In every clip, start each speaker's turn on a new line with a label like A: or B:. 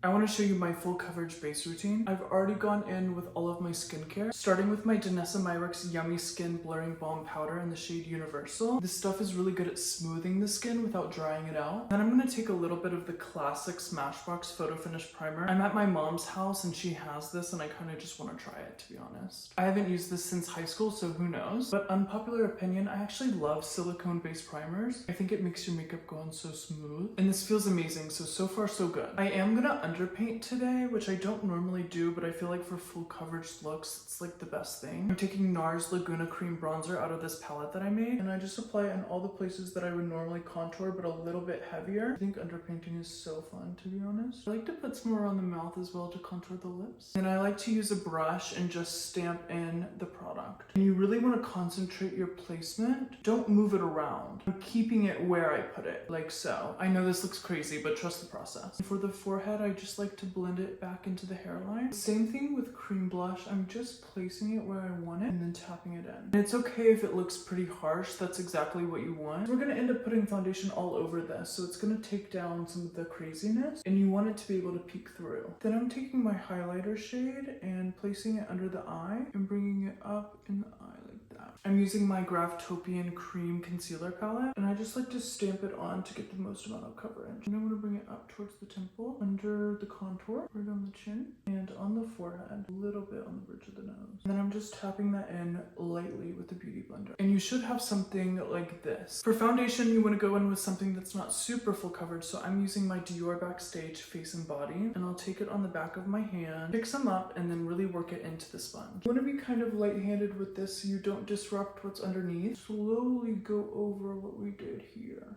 A: I want to show you my full coverage base routine. I've already gone in with all of my skincare, starting with my Danessa Myricks Yummy Skin Blurring Balm Powder in the shade Universal. This stuff is really good at smoothing the skin without drying it out. Then I'm going to take a little bit of the classic Smashbox Photo Finish Primer. I'm at my mom's house and she has this and I kind of just want to try it, to be honest. I haven't used this since high school, so who knows? But unpopular opinion, I actually love silicone-based primers. I think it makes your makeup go on so smooth. And this feels amazing, so far so good. I am gonna underpaint today, which I don't normally do, but I feel like for full coverage looks, it's like the best thing. I'm taking NARS Laguna Cream Bronzer out of this palette that I made, and I just apply it in all the places that I would normally contour, but a little bit heavier. I think underpainting is so fun, to be honest. I like to put some around the mouth as well to contour the lips. And I like to use a brush and just stamp in the product. And you really want to concentrate your placement. Don't move it around. I'm keeping it where I put it, like so. I know this looks crazy, but trust the process. For the forehead, I just like to blend it back into the hairline. Same thing with cream blush. I'm just placing it where I want it and then tapping it in. And it's okay if it looks pretty harsh. That's exactly what you want. We're going to end up putting foundation all over this, so it's going to take down some of the craziness, and you want it to be able to peek through. Then I'm taking my highlighter shade and placing it under the eye and bringing it up in the eye like that. I'm using my Graftopian Cream Concealer Palette, and I just like to stamp it on to get the most amount of coverage. And I'm going to bring it up towards the temple, under the contour, right on the chin, and on the forehead, a little bit on the bridge of the nose. And then I'm just tapping that in lightly with the Beauty Blender. And you should have something like this. For foundation, you want to go in with something that's not super full coverage, so I'm using my Dior Backstage Face and Body, and I'll take it on the back of my hand, pick some up, and then really work it into the sponge. You want to be kind of light-handed with this so you don't disrupt what's underneath. Slowly go over what we did here.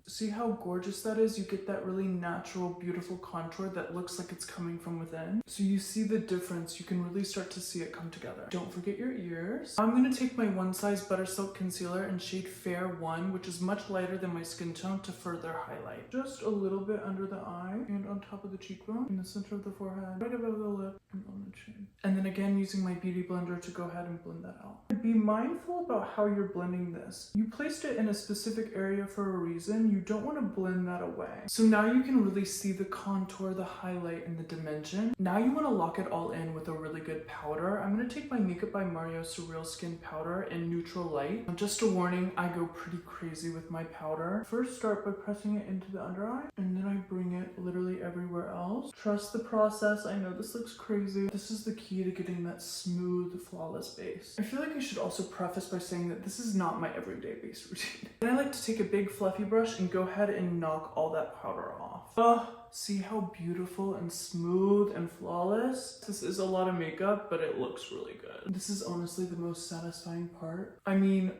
A: See how gorgeous that is? You get that really natural, beautiful contour that looks like it's coming from within. So you see the difference. You can really start to see it come together. Don't forget your ears. I'm going to take my One Size Butter Silk Concealer in shade Fair 1, which is much lighter than my skin tone, to further highlight. Just a little bit under the eye and on top of the cheekbone, in the center of the forehead, right above the lip, and on the chin. And then again, using my Beauty Blender to go ahead and blend that out. Be mindful about how you're blending this. You placed it in a specific area for a reason. You don't want to blend that away. So now you can really see the contour, the highlight, and the dimension. Now you want to lock it all in with a really good powder. I'm going to take my Makeup by Mario Surreal Skin Powder in Neutral Light. Just a warning, I go pretty crazy with my powder. First start by pressing it into the under eye, and then I bring it literally everywhere else. Trust the process. I know this looks crazy. This is the key to getting that smooth, flawless base. I feel like I should also preface by saying that this is not my everyday base routine. And I like to take a big fluffy brush and go ahead and knock all that powder off. Oh, see how beautiful and smooth and flawless? This is a lot of makeup, but it looks really good. This is honestly the most satisfying part. I mean,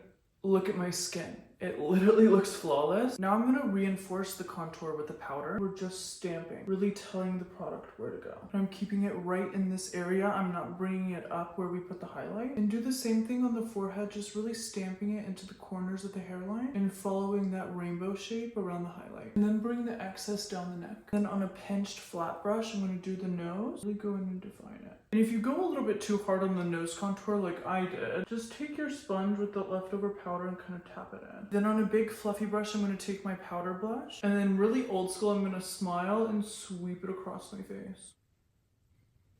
A: look at my skin. It literally looks flawless. Now I'm gonna reinforce the contour with the powder. We're just stamping, really telling the product where to go. And I'm keeping it right in this area. I'm not bringing it up where we put the highlight. And do the same thing on the forehead, just really stamping it into the corners of the hairline and following that rainbow shape around the highlight. And then bring the excess down the neck. Then on a pinched flat brush, I'm gonna do the nose, really go in and define it. And if you go a little bit too hard on the nose contour like I did, just take your sponge with the leftover powder and kind of tap it in. Then on a big fluffy brush, I'm going to take my powder blush, and then really old school, I'm going to smile and sweep it across my face.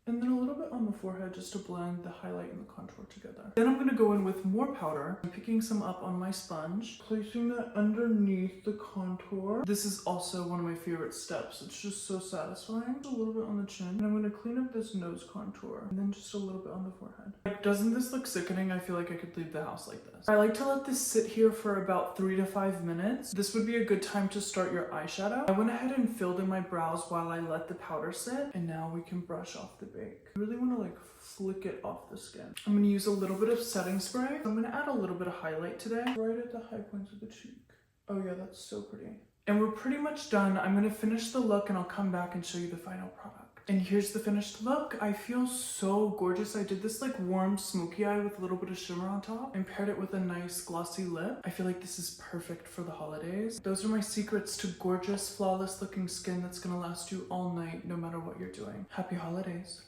A: And then a little bit on the forehead just to blend the highlight and the contour together. Then I'm going to go in with more powder. I'm picking some up on my sponge, placing that underneath the contour. This is also one of my favorite steps. It's just so satisfying. A little bit on the chin. And I'm going to clean up this nose contour. And then just a little bit on the forehead. Like, doesn't this look sickening? I feel like I could leave the house like this. I like to let this sit here for about 3 to 5 minutes. This would be a good time to start your eyeshadow. I went ahead and filled in my brows while I let the powder sit. And now we can brush off the base. You really want to like flick it off the skin. I'm going to use a little bit of setting spray. I'm going to add a little bit of highlight today, right at the high points of the cheek. Oh yeah, that's so pretty. And we're pretty much done. I'm going to finish the look and I'll come back and show you the final product. And here's the finished look. I feel so gorgeous. I did this like warm smoky eye with a little bit of shimmer on top and paired it with a nice glossy lip. I feel like this is perfect for the holidays. Those are my secrets to gorgeous, flawless looking skin that's gonna last you all night no matter what you're doing. Happy holidays.